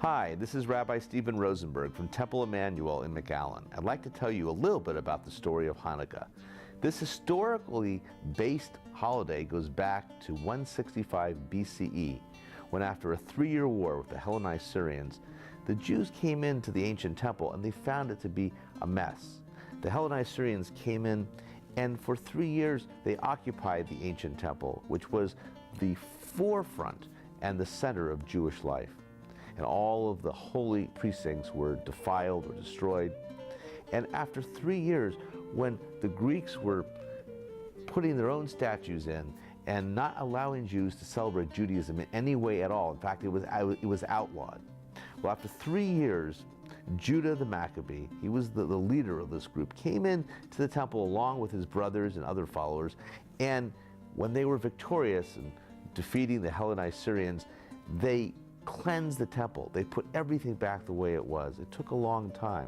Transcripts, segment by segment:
Hi, this is Rabbi Stephen Rosenburg from Temple Emmanuel in McAllen. I'd like to tell you a little bit about the story of Hanukkah. This historically based holiday goes back to 165 BCE, when after a 3-year war with the Hellenized Syrians, the Jews came into the ancient temple and they found it to be a mess. The Hellenized Syrians came in, and for 3 years they occupied the ancient temple, which was the forefront and the center of Jewish life. And all of the holy precincts were defiled or destroyed. And after 3 years, when the Greeks were putting their own statues in and not allowing Jews to celebrate Judaism in any way at all, in fact, it was outlawed. Well, after 3 years, Judah the Maccabee, he was the leader of this group, came in to the temple along with his brothers and other followers. And when they were victorious in defeating the Hellenized Syrians, they cleansed the temple. They put everything back the way it was. It took a long time.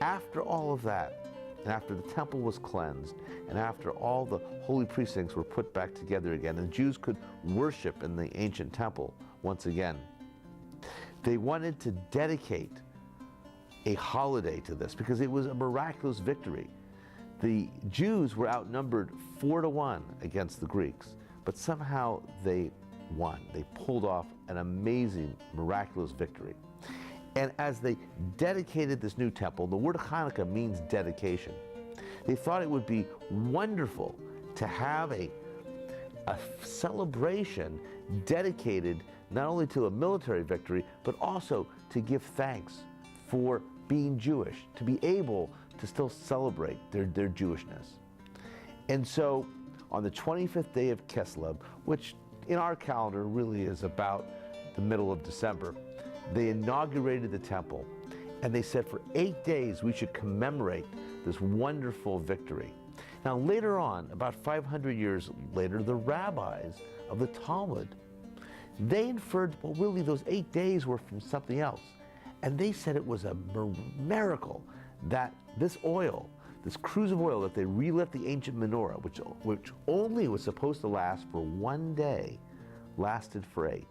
After all of that, and after the temple was cleansed, and after all the holy precincts were put back together again, and the Jews could worship in the ancient temple once again, they wanted to dedicate a holiday to this because it was a miraculous victory. The Jews were outnumbered 4-1 against the Greeks, but somehow they won. They pulled off an amazing, miraculous victory. And as they dedicated this new temple, the word Hanukkah means dedication. They thought it would be wonderful to have a celebration dedicated not only to a military victory, but also to give thanks for being Jewish, to be able to still celebrate their Jewishness. And so on the 25th day of Kislev, which in our calendar really is about the middle of December, they inaugurated the temple, and they said for 8 days we should commemorate this wonderful victory. Now later on, about 500 years later, the rabbis of the Talmud, they inferred, well, really those 8 days were from something else. And they said it was a miracle that this oil, this cruse of oil that they relit the ancient menorah, which only was supposed to last for 1 day, lasted for 8.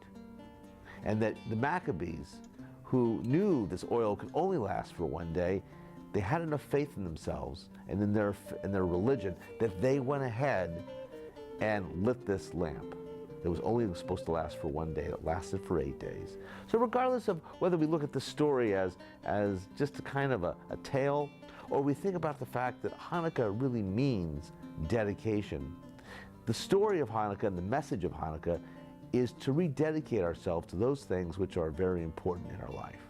And that the Maccabees, who knew this oil could only last for 1 day, they had enough faith in themselves and in their religion that they went ahead and lit this lamp that was only supposed to last for 1 day. It lasted for 8 days. So regardless of whether we look at the story as just a kind of a tale, or we think about the fact that Hanukkah really means dedication, the story of Hanukkah and the message of Hanukkah is to rededicate ourselves to those things which are very important in our life.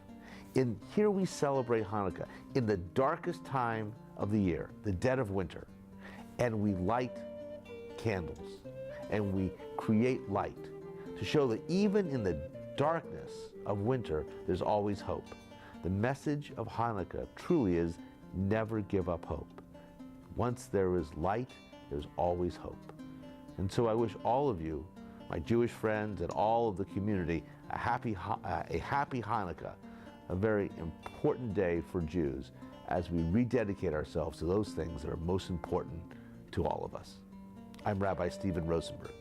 And here we celebrate Hanukkah in the darkest time of the year, the dead of winter, and we light candles and we create light to show that even in the darkness of winter, there's always hope. The message of Hanukkah truly is never give up hope. Once there is light, there's always hope. And so I wish all of you, my Jewish friends and all of the community, a happy Hanukkah, a very important day for Jews as we rededicate ourselves to those things that are most important to all of us. I'm Rabbi Stephen Rosenburg.